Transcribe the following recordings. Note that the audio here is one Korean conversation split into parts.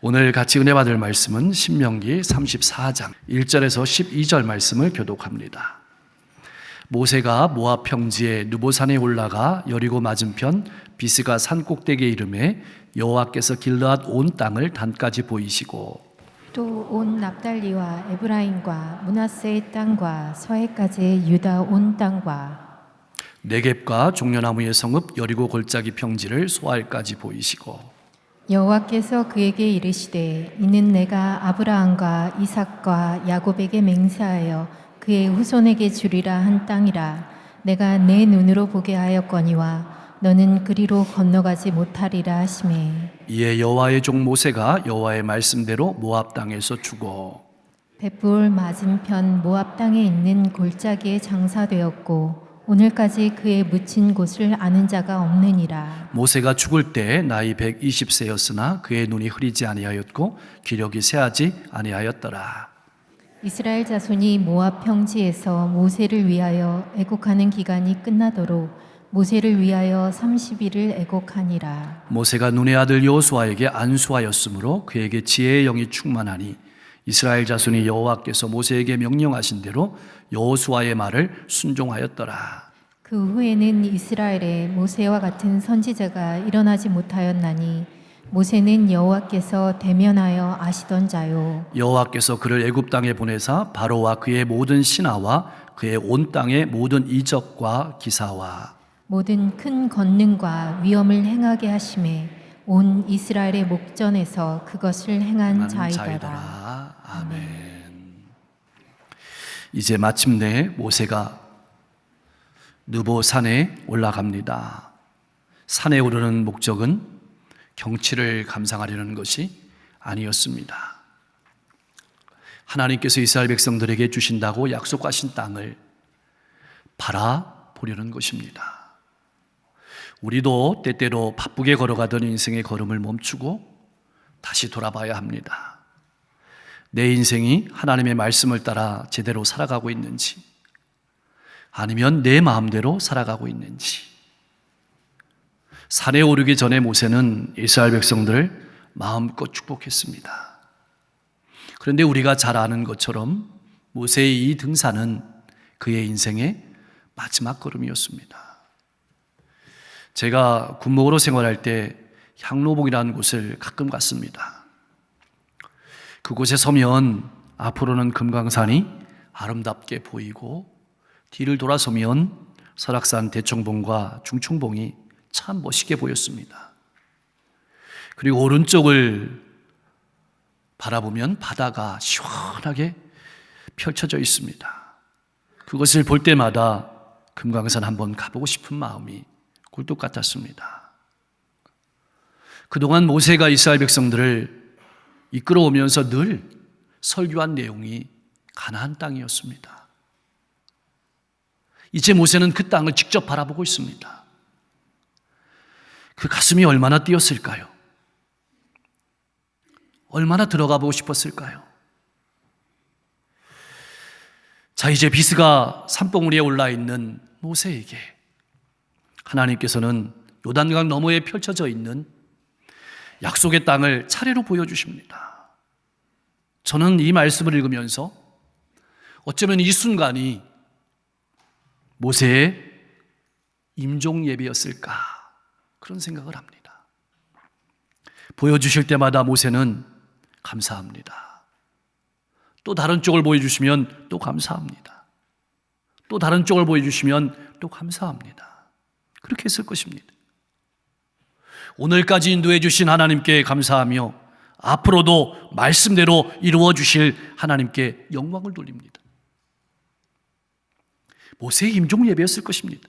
오늘 같이 은혜 받을 말씀은 신명기 34장 1절에서 12절 말씀을 교독합니다. 모세가 모압 평지의 느보산에 올라가 여리고 맞은편 비스가 산 꼭대기에 이르매 여호와께서 길르앗 온 땅을 단까지 보이시고 또 온 납달리와 에브라임과 므낫세의 땅과 서해까지 유다 온 땅과 네겝과 종려나무의 성읍 여리고 골짜기 평지를 소알까지 보이시고 여호와께서 그에게 이르시되 이는 내가 아브라함과 이삭과 야곱에게 맹세하여 그의 후손에게 주리라 한 땅이라. 내가 내 눈으로 보게 하였거니와 너는 그리로 건너가지 못하리라 하시매 이에 여호와의 종 모세가 여호와의 말씀대로 모압 땅에서 죽어 벳불 맞은편 모압 땅에 있는 골짜기에 장사되었고 오늘까지 그의 묻힌 곳을 아는 자가 없느니라. 모세가 죽을 때 나이 120세였으나 그의 눈이 흐리지 아니하였고 기력이 쇠하지 아니하였더라. 이스라엘 자손이 모압 평지에서 모세를 위하여 애곡하는 기간이 끝나도록 모세를 위하여 30일을 애곡하니라. 모세가 눈의 아들 여호수아에게 안수하였으므로 그에게 지혜의 영이 충만하니 이스라엘 자손이 여호와께서 모세에게 명령하신 대로 여호수아의 말을 순종하였더라. 그 후에는 이스라엘에 모세와 같은 선지자가 일어나지 못하였나니 모세는 여호와께서 대면하여 아시던 자요. 여호와께서 그를 애굽 땅에 보내사 바로와 그의 모든 신하와 그의 온 땅의 모든 이적과 기사와 모든 큰 권능과 위엄을 행하게 하심에 온 이스라엘의 목전에서 그것을 행한 자이더라. 아멘. 이제 마침내 모세가 느보산에 올라갑니다. 산에 오르는 목적은 경치를 감상하려는 것이 아니었습니다. 하나님께서 이스라엘 백성들에게 주신다고 약속하신 땅을 바라보려는 것입니다. 우리도 때때로 바쁘게 걸어가던 인생의 걸음을 멈추고 다시 돌아봐야 합니다. 내 인생이 하나님의 말씀을 따라 제대로 살아가고 있는지, 아니면 내 마음대로 살아가고 있는지. 산에 오르기 전에 모세는 이스라엘 백성들을 마음껏 축복했습니다. 그런데 우리가 잘 아는 것처럼 모세의 이 등산은 그의 인생의 마지막 걸음이었습니다. 제가 군목으로 생활할 때 향로봉이라는 곳을 가끔 갔습니다. 그곳에 서면 앞으로는 금강산이 아름답게 보이고 뒤를 돌아서면 설악산 대청봉과 중청봉이 참 멋있게 보였습니다. 그리고 오른쪽을 바라보면 바다가 시원하게 펼쳐져 있습니다. 그것을 볼 때마다 금강산 한번 가보고 싶은 마음이 굴뚝 같았습니다. 그동안 모세가 이스라엘 백성들을 이끌어오면서 늘 설교한 내용이 가나안 땅이었습니다. 이제 모세는 그 땅을 직접 바라보고 있습니다. 그 가슴이 얼마나 뛰었을까요? 얼마나 들어가 보고 싶었을까요? 자, 이제 비스가 산봉우리에 올라 있는 모세에게 하나님께서는 요단강 너머에 펼쳐져 있는 약속의 땅을 차례로 보여주십니다. 저는 이 말씀을 읽으면서 어쩌면 이 순간이 모세의 임종 예배였을까 그런 생각을 합니다. 보여주실 때마다 모세는 감사합니다. 또 다른 쪽을 보여주시면 또 감사합니다. 또 다른 쪽을 보여주시면 또 감사합니다. 그렇게 했을 것입니다. 오늘까지 인도해 주신 하나님께 감사하며 앞으로도 말씀대로 이루어 주실 하나님께 영광을 돌립니다. 모세의 임종 예배였을 것입니다.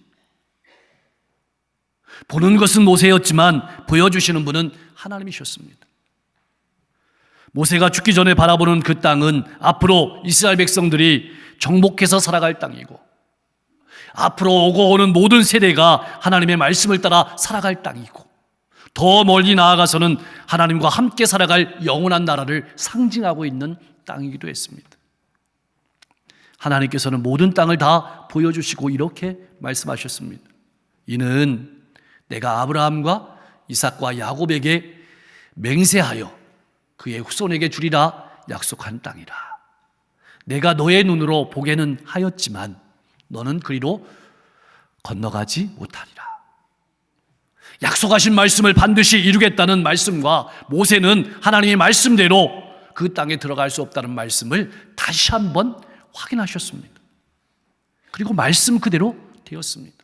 보는 것은 모세였지만 보여주시는 분은 하나님이셨습니다. 모세가 죽기 전에 바라보는 그 땅은 앞으로 이스라엘 백성들이 정복해서 살아갈 땅이고 앞으로 오고 오는 모든 세대가 하나님의 말씀을 따라 살아갈 땅이고 더 멀리 나아가서는 하나님과 함께 살아갈 영원한 나라를 상징하고 있는 땅이기도 했습니다. 하나님께서는 모든 땅을 다 보여주시고 이렇게 말씀하셨습니다. 이는 내가 아브라함과 이삭과 야곱에게 맹세하여 그의 후손에게 주리라 약속한 땅이라. 내가 너의 눈으로 보게는 하였지만 너는 그리로 건너가지 못하리라. 약속하신 말씀을 반드시 이루겠다는 말씀과 모세는 하나님의 말씀대로 그 땅에 들어갈 수 없다는 말씀을 다시 한번 확인하셨습니다. 그리고 말씀 그대로 되었습니다.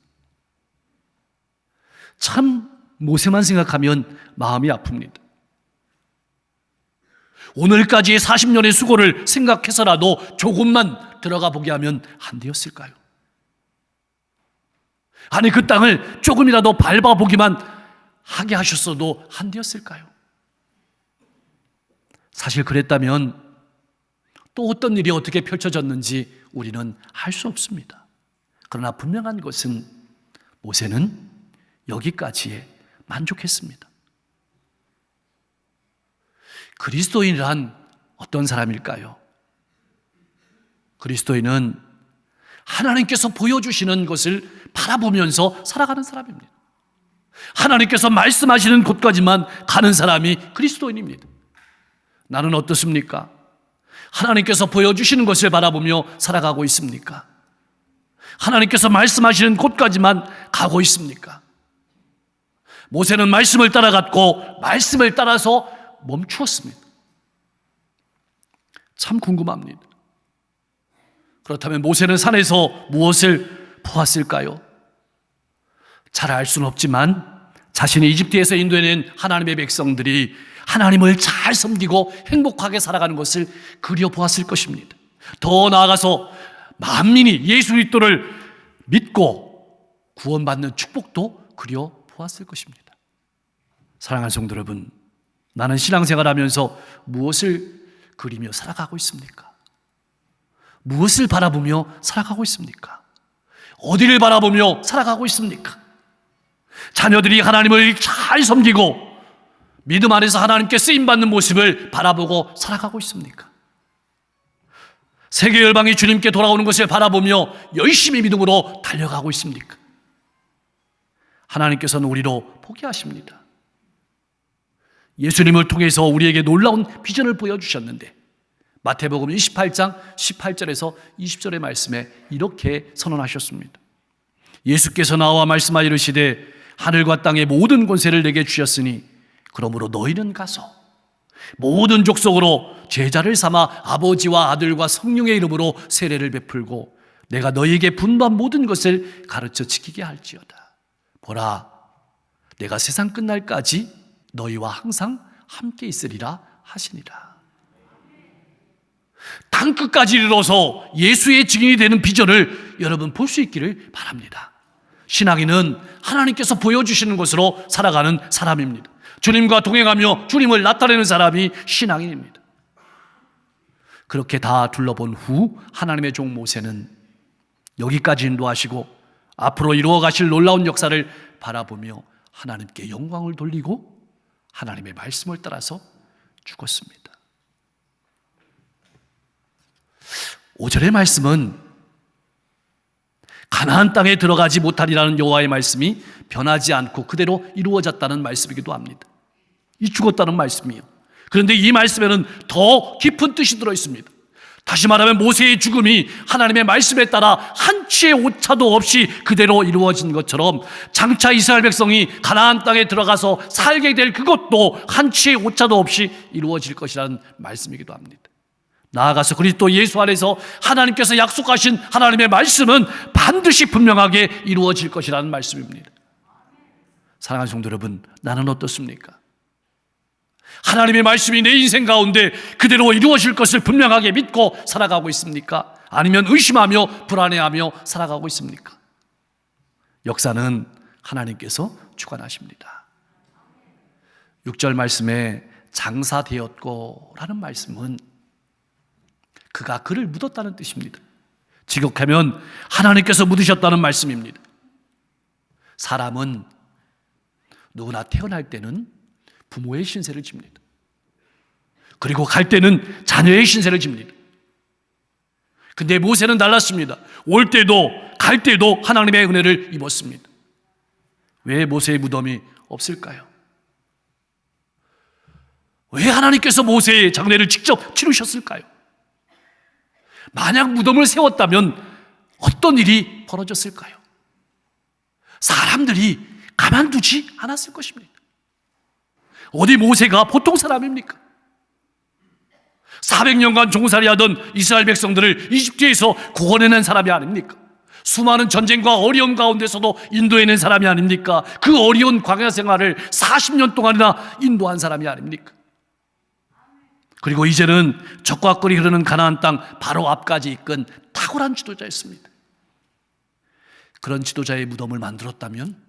참 모세만 생각하면 마음이 아픕니다. 오늘까지의 40년의 수고를 생각해서라도 조금만 들어가 보게 하면 안 되었을까요? 아니 그 땅을 조금이라도 밟아보기만 하게 하셨어도 안 되었을까요? 사실 그랬다면 또 어떤 일이 어떻게 펼쳐졌는지 우리는 알 수 없습니다. 그러나 분명한 것은 모세는 여기까지에 만족했습니다. 그리스도인이란 어떤 사람일까요? 그리스도인은 하나님께서 보여주시는 것을 바라보면서 살아가는 사람입니다. 하나님께서 말씀하시는 곳까지만 가는 사람이 그리스도인입니다. 나는 어떻습니까? 하나님께서 보여주시는 것을 바라보며 살아가고 있습니까? 하나님께서 말씀하시는 곳까지만 가고 있습니까? 모세는 말씀을 따라갔고 말씀을 따라서 멈추었습니다. 참 궁금합니다. 그렇다면 모세는 산에서 무엇을 보았을까요? 잘 알 수는 없지만 자신이 이집트에서 인도해낸 하나님의 백성들이 하나님을 잘 섬기고 행복하게 살아가는 것을 그려보았을 것입니다. 더 나아가서 만민이 예수 그리스도를 믿고 구원받는 축복도 그려보았을 것입니다. 사랑하는 성도 여러분, 나는 신앙생활하면서 무엇을 그리며 살아가고 있습니까? 무엇을 바라보며 살아가고 있습니까? 어디를 바라보며 살아가고 있습니까? 자녀들이 하나님을 잘 섬기고 믿음 안에서 하나님께 쓰임받는 모습을 바라보고 살아가고 있습니까? 세계 열방이 주님께 돌아오는 것을 바라보며 열심히 믿음으로 달려가고 있습니까? 하나님께서는 우리로 포기하십니다. 예수님을 통해서 우리에게 놀라운 비전을 보여주셨는데 마태복음 28장 18절에서 20절의 말씀에 이렇게 선언하셨습니다. 예수께서 나와 말씀하여 이르시되 하늘과 땅의 모든 권세를 내게 주셨으니 그러므로 너희는 가서 모든 족속으로 제자를 삼아 아버지와 아들과 성령의 이름으로 세례를 베풀고 내가 너희에게 분부한 모든 것을 가르쳐 지키게 할지어다. 보라, 내가 세상 끝날까지 너희와 항상 함께 있으리라 하시니라. 땅끝까지 이르러서 예수의 증인이 되는 비전을 여러분 볼 수 있기를 바랍니다. 신앙인은 하나님께서 보여주시는 것으로 살아가는 사람입니다. 주님과 동행하며 주님을 나타내는 사람이 신앙인입니다. 그렇게 다 둘러본 후 하나님의 종 모세는 여기까지 인도하시고 앞으로 이루어 가실 놀라운 역사를 바라보며 하나님께 영광을 돌리고 하나님의 말씀을 따라서 죽었습니다. 5절의 말씀은 가나안 땅에 들어가지 못하리라는 여호와의 말씀이 변하지 않고 그대로 이루어졌다는 말씀이기도 합니다. 이 죽었다는 말씀이요. 그런데 이 말씀에는 더 깊은 뜻이 들어 있습니다. 다시 말하면 모세의 죽음이 하나님의 말씀에 따라 한치의 오차도 없이 그대로 이루어진 것처럼 장차 이스라엘 백성이 가나안 땅에 들어가서 살게 될 그것도 한치의 오차도 없이 이루어질 것이라는 말씀이기도 합니다. 나아가서 그리스도 예수 안에서 하나님께서 약속하신 하나님의 말씀은 반드시 분명하게 이루어질 것이라는 말씀입니다. 사랑하는 성도 여러분, 나는 어떻습니까? 하나님의 말씀이 내 인생 가운데 그대로 이루어질 것을 분명하게 믿고 살아가고 있습니까? 아니면 의심하며 불안해하며 살아가고 있습니까? 역사는 하나님께서 주관하십니다. 6절 말씀에 장사되었고 라는 말씀은 그가 그를 묻었다는 뜻입니다. 직역하면 하나님께서 묻으셨다는 말씀입니다. 사람은 누구나 태어날 때는 부모의 신세를 집니다. 그리고 갈 때는 자녀의 신세를 집니다. 근데 모세는 달랐습니다. 올 때도 갈 때도 하나님의 은혜를 입었습니다. 왜 모세의 무덤이 없을까요? 왜 하나님께서 모세의 장례를 직접 치르셨을까요? 만약 무덤을 세웠다면 어떤 일이 벌어졌을까요? 사람들이 가만두지 않았을 것입니다. 어디 모세가 보통 사람입니까? 400년간 종살이하던 이스라엘 백성들을 이집트에서 구원해낸 사람이 아닙니까? 수많은 전쟁과 어려움 가운데서도 인도해낸 사람이 아닙니까? 그 어려운 광야 생활을 40년 동안이나 인도한 사람이 아닙니까? 그리고 이제는 적과 꿀이 흐르는 가나안 땅 바로 앞까지 이끈 탁월한 지도자였습니다. 그런 지도자의 무덤을 만들었다면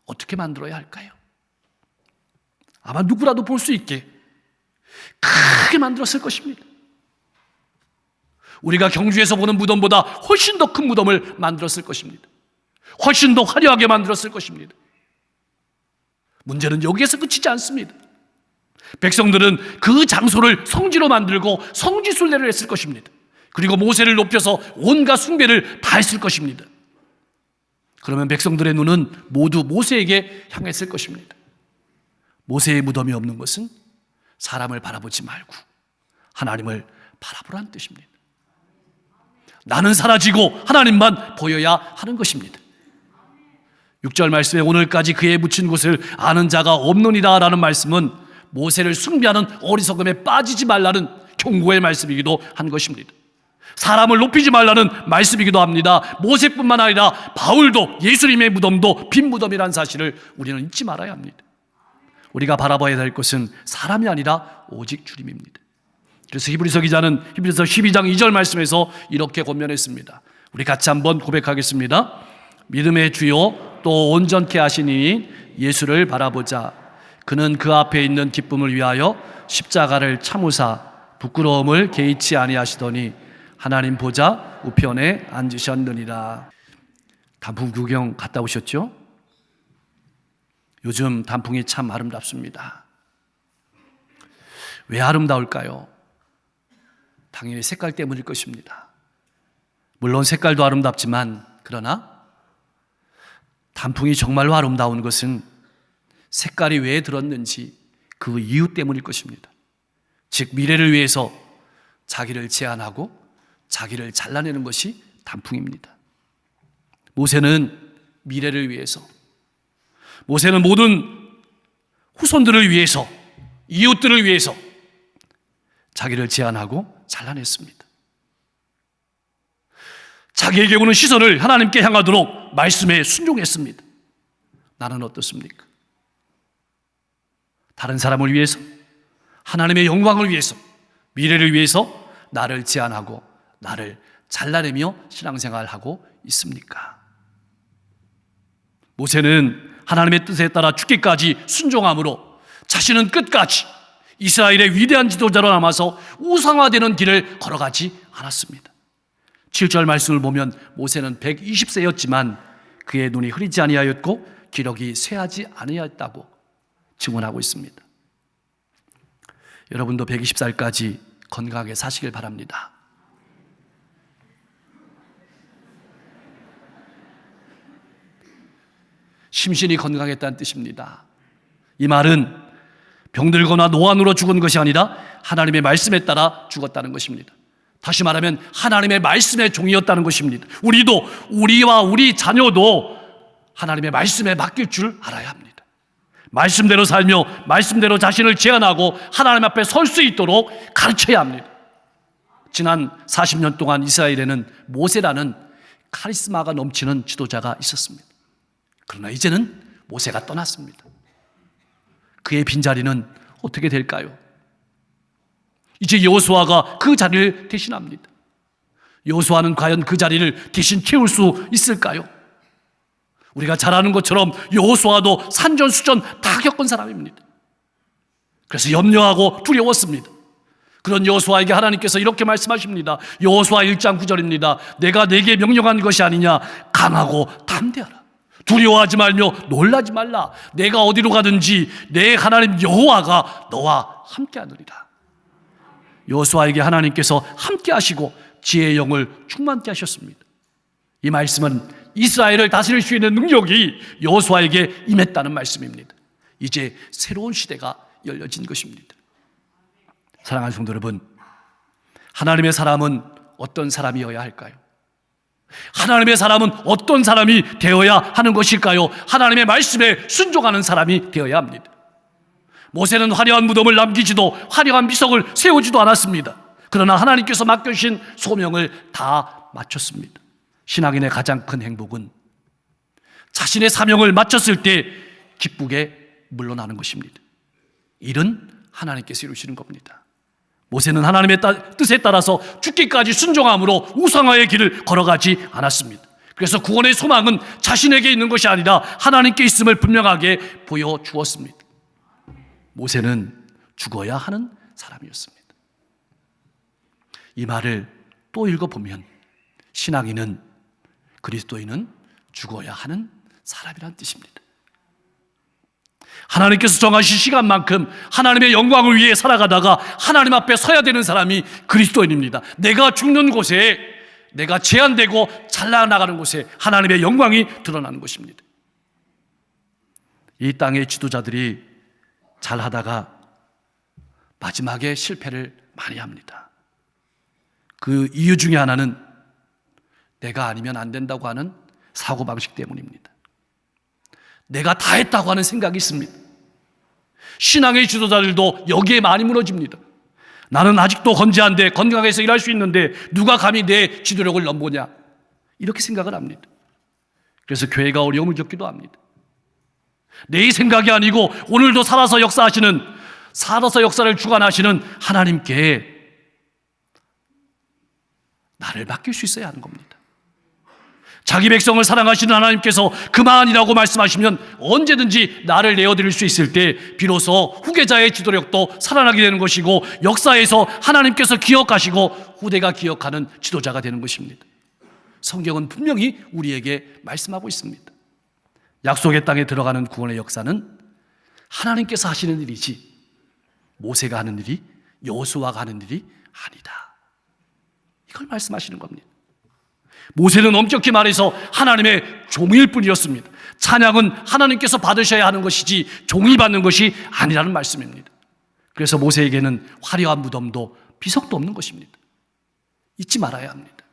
어떻게 만들어야 할까요? 아마 누구라도 볼 수 있게 크게 만들었을 것입니다. 우리가 경주에서 보는 무덤보다 훨씬 더 큰 무덤을 만들었을 것입니다. 훨씬 더 화려하게 만들었을 것입니다. 문제는 여기에서 그치지 않습니다. 백성들은 그 장소를 성지로 만들고 성지순례를 했을 것입니다. 그리고 모세를 높여서 온갖 숭배를 다 했을 것입니다. 그러면 백성들의 눈은 모두 모세에게 향했을 것입니다. 모세의 무덤이 없는 것은 사람을 바라보지 말고 하나님을 바라보라는 뜻입니다. 나는 사라지고 하나님만 보여야 하는 것입니다. 6절 말씀에 오늘까지 그에 묻힌 곳을 아는 자가 없느니라 라는 말씀은 모세를 숭배하는 어리석음에 빠지지 말라는 경고의 말씀이기도 한 것입니다. 사람을 높이지 말라는 말씀이기도 합니다. 모세뿐만 아니라 바울도 예수님의 무덤도 빈 무덤이라는 사실을 우리는 잊지 말아야 합니다. 우리가 바라봐야 될 것은 사람이 아니라 오직 주님입니다. 그래서 히브리서 기자는 히브리서 12장 2절 말씀에서 이렇게 권면했습니다. 우리 같이 한번 고백하겠습니다. 믿음의 주요 또 온전케 하시니 예수를 바라보자. 그는 그 앞에 있는 기쁨을 위하여 십자가를 참으사 부끄러움을 개의치 아니하시더니 하나님 보좌 우편에 앉으셨느니라. 단풍 구경 갔다 오셨죠? 요즘 단풍이 참 아름답습니다. 왜 아름다울까요? 당연히 색깔 때문일 것입니다. 물론 색깔도 아름답지만 그러나 단풍이 정말로 아름다운 것은 색깔이 왜 들었는지 그 이유 때문일 것입니다. 즉 미래를 위해서 자기를 제한하고 자기를 잘라내는 것이 단풍입니다. 모세는 미래를 위해서, 모세는 모든 후손들을 위해서, 이웃들을 위해서 자기를 제한하고 잘라냈습니다. 자기에게 오는 시선을 하나님께 향하도록 말씀에 순종했습니다. 나는 어떻습니까? 다른 사람을 위해서, 하나님의 영광을 위해서, 미래를 위해서 나를 제한하고 나를 잘라내며 신앙생활하고 있습니까? 모세는 하나님의 뜻에 따라 죽기까지 순종함으로 자신은 끝까지 이스라엘의 위대한 지도자로 남아서 우상화되는 길을 걸어가지 않았습니다. 7절 말씀을 보면 모세는 120세였지만 그의 눈이 흐리지 아니하였고 기력이 쇠하지 아니하였다고 증언하고 있습니다. 여러분도 120살까지 건강하게 사시길 바랍니다. 심신이 건강했다는 뜻입니다. 이 말은 병들거나 노안으로 죽은 것이 아니라 하나님의 말씀에 따라 죽었다는 것입니다. 다시 말하면 하나님의 말씀의 종이었다는 것입니다. 우리도, 우리와 우리 자녀도 하나님의 말씀에 맡길 줄 알아야 합니다. 말씀대로 살며 말씀대로 자신을 제한하고 하나님 앞에 설 수 있도록 가르쳐야 합니다. 지난 40년 동안 이스라엘에는 모세라는 카리스마가 넘치는 지도자가 있었습니다. 그러나 이제는 모세가 떠났습니다. 그의 빈자리는 어떻게 될까요? 이제 여호수아가 그 자리를 대신합니다. 여호수아는 과연 그 자리를 대신 채울 수 있을까요? 우리가 잘 아는 것처럼 여호수아도 산전수전 다 겪은 사람입니다. 그래서 염려하고 두려웠습니다. 그런 여호수아에게 하나님께서 이렇게 말씀하십니다. 여호수아 1장 9절입니다. 내가 내게 명령한 것이 아니냐. 강하고 담대하라. 두려워하지 말며 놀라지 말라. 내가 어디로 가든지 내 하나님 여호와가 너와 함께하느니라. 여호수아에게 하나님께서 함께 하시고 지혜의 영을 충만케 하셨습니다. 이 말씀은 이스라엘을 다스릴 수 있는 능력이 여호수아에게 임했다는 말씀입니다. 이제 새로운 시대가 열려진 것입니다. 사랑하는 성도 여러분, 하나님의 사람은 어떤 사람이어야 할까요? 하나님의 사람은 어떤 사람이 되어야 하는 것일까요? 하나님의 말씀에 순종하는 사람이 되어야 합니다. 모세는 화려한 무덤을 남기지도 화려한 비석을 세우지도 않았습니다. 그러나 하나님께서 맡겨주신 소명을 다 마쳤습니다. 신앙인의 가장 큰 행복은 자신의 사명을 마쳤을 때 기쁘게 물러나는 것입니다. 일은 하나님께서 이루시는 겁니다. 모세는 하나님의 뜻에 따라서 죽기까지 순종함으로 우상화의 길을 걸어가지 않았습니다. 그래서 구원의 소망은 자신에게 있는 것이 아니라 하나님께 있음을 분명하게 보여주었습니다. 모세는 죽어야 하는 사람이었습니다. 이 말을 또 읽어보면 신앙인은, 그리스도인은 죽어야 하는 사람이란 뜻입니다. 하나님께서 정하신 시간만큼 하나님의 영광을 위해 살아가다가 하나님 앞에 서야 되는 사람이 그리스도인입니다. 내가 죽는 곳에, 내가 제한되고 잘라나가는 곳에 하나님의 영광이 드러나는 것입니다. 이 땅의 지도자들이 잘하다가 마지막에 실패를 많이 합니다. 그 이유 중에 하나는 내가 아니면 안 된다고 하는 사고방식 때문입니다. 내가 다 했다고 하는 생각이 있습니다. 신앙의 지도자들도 여기에 많이 무너집니다. 나는 아직도 건재한데, 건강해서 일할 수 있는데 누가 감히 내 지도력을 넘보냐, 이렇게 생각을 합니다. 그래서 교회가 어려움을 겪기도 합니다. 내 생각이 아니고 오늘도 살아서 역사를 주관하시는 하나님께 나를 맡길 수 있어야 하는 겁니다. 자기 백성을 사랑하시는 하나님께서 그만이라고 말씀하시면 언제든지 나를 내어드릴 수 있을 때 비로소 후계자의 지도력도 살아나게 되는 것이고, 역사에서 하나님께서 기억하시고 후대가 기억하는 지도자가 되는 것입니다. 성경은 분명히 우리에게 말씀하고 있습니다. 약속의 땅에 들어가는 구원의 역사는 하나님께서 하시는 일이지 모세가 하는 일이, 여호수아가 하는 일이 아니다. 이걸 말씀하시는 겁니다. 모세는 엄격히 말해서 하나님의 종일 뿐이었습니다. 찬양은 하나님께서 받으셔야 하는 것이지 종이 받는 것이 아니라는 말씀입니다. 그래서 모세에게는 화려한 무덤도 비석도 없는 것입니다. 잊지 말아야 합니다.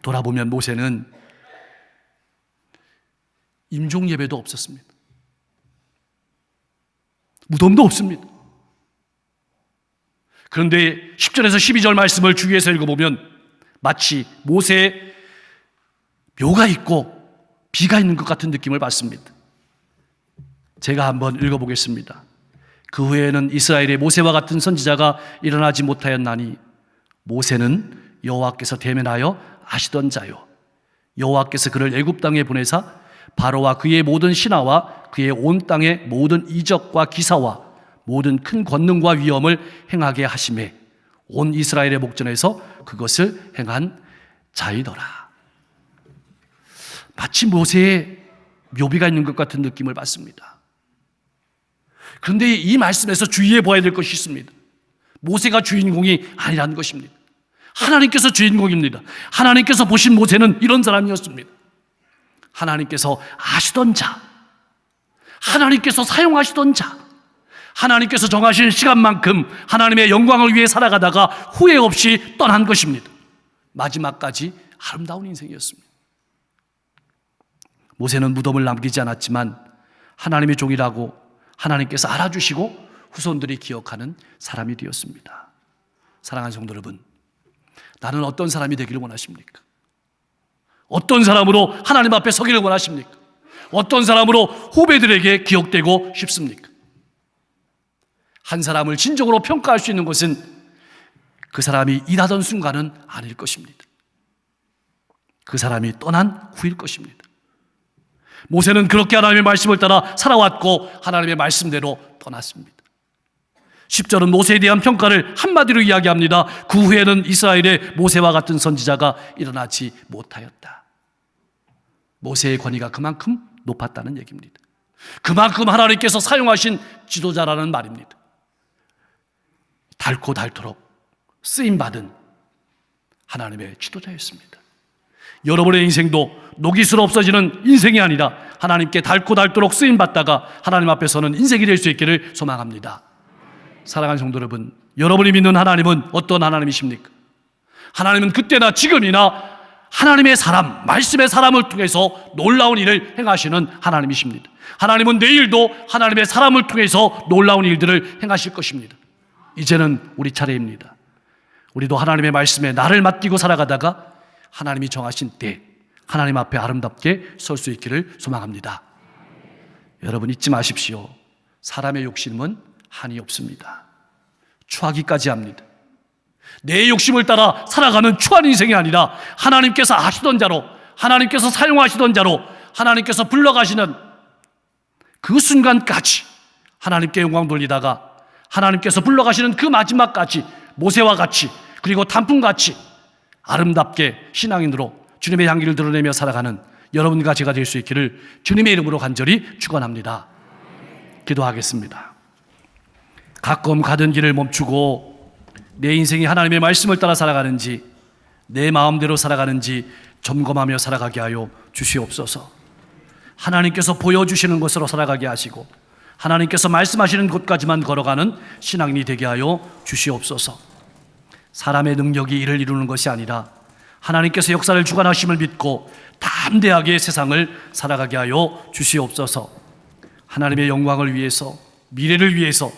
돌아보면 모세는 임종 예배도 없었습니다. 무덤도 없습니다. 그런데 10절에서 12절 말씀을 주위에서 읽어보면 마치 모세의 묘가 있고 비가 있는 것 같은 느낌을 받습니다. 제가 한번 읽어보겠습니다. 그 후에는 이스라엘의 모세와 같은 선지자가 일어나지 못하였나니 모세는 여호와께서 대면하여 아시던 자요, 여호와께서 그를 애굽 땅에 보내사 바로와 그의 모든 신하와 그의 온 땅의 모든 이적과 기사와 모든 큰 권능과 위엄을 행하게 하심에 온 이스라엘의 목전에서 그것을 행한 자이더라. 마치 모세의 묘비가 있는 것 같은 느낌을 받습니다. 그런데 이 말씀에서 주의해 보아야 될 것이 있습니다. 모세가 주인공이 아니라는 것입니다. 하나님께서 주인공입니다. 하나님께서 보신 모세는 이런 사람이었습니다. 하나님께서 아시던 자, 하나님께서 사용하시던 자, 하나님께서 정하신 시간만큼 하나님의 영광을 위해 살아가다가 후회 없이 떠난 것입니다. 마지막까지 아름다운 인생이었습니다. 모세는 무덤을 남기지 않았지만 하나님의 종이라고 하나님께서 알아주시고 후손들이 기억하는 사람이 되었습니다. 사랑하는 성도 여러분, 나는 어떤 사람이 되기를 원하십니까? 어떤 사람으로 하나님 앞에 서기를 원하십니까? 어떤 사람으로 후배들에게 기억되고 싶습니까? 한 사람을 진정으로 평가할 수 있는 것은 그 사람이 일하던 순간은 아닐 것입니다. 그 사람이 떠난 후일 것입니다. 모세는 그렇게 하나님의 말씀을 따라 살아왔고 하나님의 말씀대로 떠났습니다. 10절은 모세에 대한 평가를 한마디로 이야기합니다. 그 후에는 이스라엘의 모세와 같은 선지자가 일어나지 못하였다. 모세의 권위가 그만큼 높았다는 얘기입니다. 그만큼 하나님께서 사용하신 지도자라는 말입니다. 닳고 닳도록 쓰임받은 하나님의 지도자였습니다. 여러분의 인생도 녹이슬 없어지는 인생이 아니라 하나님께 닳고 닳도록 쓰임받다가 하나님 앞에 서는 인생이 될 수 있기를 소망합니다. 사랑하는 성도 여러분, 여러분이 믿는 하나님은 어떤 하나님이십니까? 하나님은 그때나 지금이나 하나님의 사람, 말씀의 사람을 통해서 놀라운 일을 행하시는 하나님이십니다. 하나님은 내일도 하나님의 사람을 통해서 놀라운 일들을 행하실 것입니다. 이제는 우리 차례입니다. 우리도 하나님의 말씀에 나를 맡기고 살아가다가 하나님이 정하신 때 하나님 앞에 아름답게 설 수 있기를 소망합니다. 여러분 잊지 마십시오. 사람의 욕심은 한이 없습니다. 추하기까지 합니다. 내 욕심을 따라 살아가는 추한 인생이 아니라 하나님께서 아시던 자로, 하나님께서 사용하시던 자로, 하나님께서 불러가시는 그 순간까지 하나님께 영광 돌리다가 하나님께서 불러가시는 그 마지막까지 모세와 같이, 그리고 단풍같이 아름답게 신앙인으로 주님의 향기를 드러내며 살아가는 여러분과 제가 될 수 있기를 주님의 이름으로 간절히 축원합니다. 기도하겠습니다. 가끔 가던 길을 멈추고 내 인생이 하나님의 말씀을 따라 살아가는지 내 마음대로 살아가는지 점검하며 살아가게 하여 주시옵소서. 하나님께서 보여주시는 것으로 살아가게 하시고 하나님께서 말씀하시는 곳까지만 걸어가는 신앙인이 되게 하여 주시옵소서. 사람의 능력이 일을 이루는 것이 아니라 하나님께서 역사를 주관하심을 믿고 담대하게 세상을 살아가게 하여 주시옵소서. 하나님의 영광을 위해서, 미래를 위해서,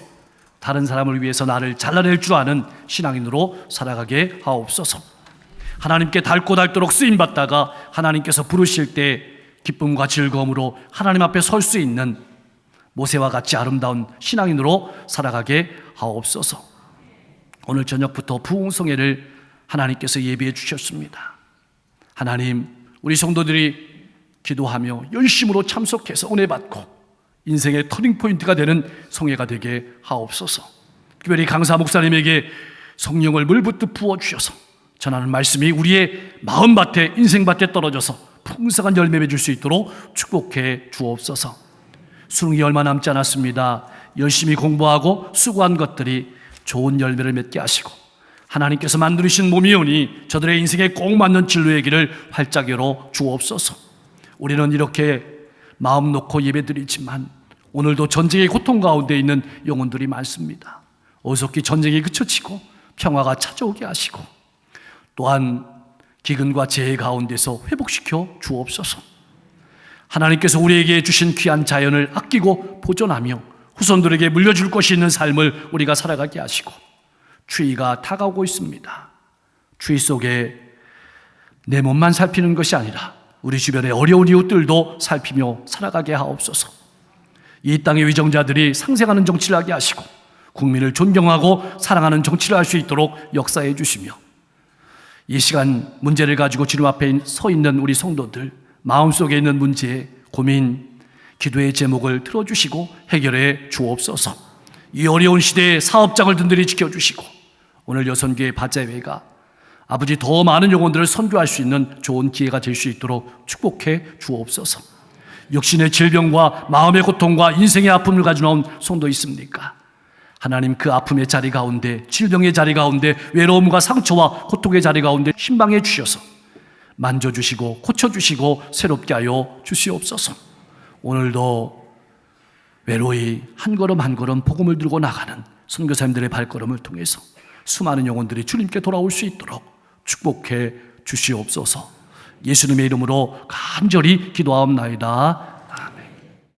다른 사람을 위해서 나를 잘라낼 줄 아는 신앙인으로 살아가게 하옵소서. 하나님께 닳고 닳도록 쓰임받다가 하나님께서 부르실 때 기쁨과 즐거움으로 하나님 앞에 설 수 있는 모세와 같이 아름다운 신앙인으로 살아가게 하옵소서. 오늘 저녁부터 부흥성회를 하나님께서 예비해 주셨습니다. 하나님, 우리 성도들이 기도하며 열심으로 참석해서 은혜 받고 인생의 터닝포인트가 되는 성회가 되게 하옵소서. 특별히 강사 목사님에게 성령을 물붓듯 부어주셔서 전하는 말씀이 우리의 마음밭에, 인생밭에 떨어져서 풍성한 열매 맺을 수 있도록 축복해 주옵소서. 수능이 얼마 남지 않았습니다. 열심히 공부하고 수고한 것들이 좋은 열매를 맺게 하시고 하나님께서 만드신 몸이오니 저들의 인생에 꼭 맞는 진로의 길을 활짝 열어 주옵소서. 우리는 이렇게 마음 놓고 예배드리지만 오늘도 전쟁의 고통 가운데 있는 영혼들이 많습니다. 어석히 전쟁이 그쳐지고 평화가 찾아오게 하시고 또한 기근과 재해 가운데서 회복시켜 주옵소서. 하나님께서 우리에게 주신 귀한 자연을 아끼고 보존하며 후손들에게 물려줄 것이 있는 삶을 우리가 살아가게 하시고 추위가 다가오고 있습니다. 추위 속에 내 몸만 살피는 것이 아니라 우리 주변의 어려운 이웃들도 살피며 살아가게 하옵소서. 이 땅의 위정자들이 상생하는 정치를 하게 하시고 국민을 존경하고 사랑하는 정치를 할 수 있도록 역사해 주시며 이 시간 문제를 가지고 주님 앞에 서 있는 우리 성도들 마음속에 있는 문제, 고민, 기도의 제목을 들어주시고 해결해 주옵소서. 이 어려운 시대에 사업장을 든든히 지켜주시고 오늘 여선교회 바자회가 아버지 더 많은 영혼들을 선교할 수 있는 좋은 기회가 될 수 있도록 축복해 주옵소서. 육신의 질병과 마음의 고통과 인생의 아픔을 가지고 나온 성도 있습니까? 하나님 그 아픔의 자리 가운데, 질병의 자리 가운데, 외로움과 상처와 고통의 자리 가운데 신방해 주셔서 만져주시고 고쳐주시고 새롭게 하여 주시옵소서. 오늘도 외로이 한 걸음 한 걸음 복음을 들고 나가는 선교사님들의 발걸음을 통해서 수많은 영혼들이 주님께 돌아올 수 있도록 축복해 주시옵소서. 예수님의 이름으로 간절히 기도하옵나이다.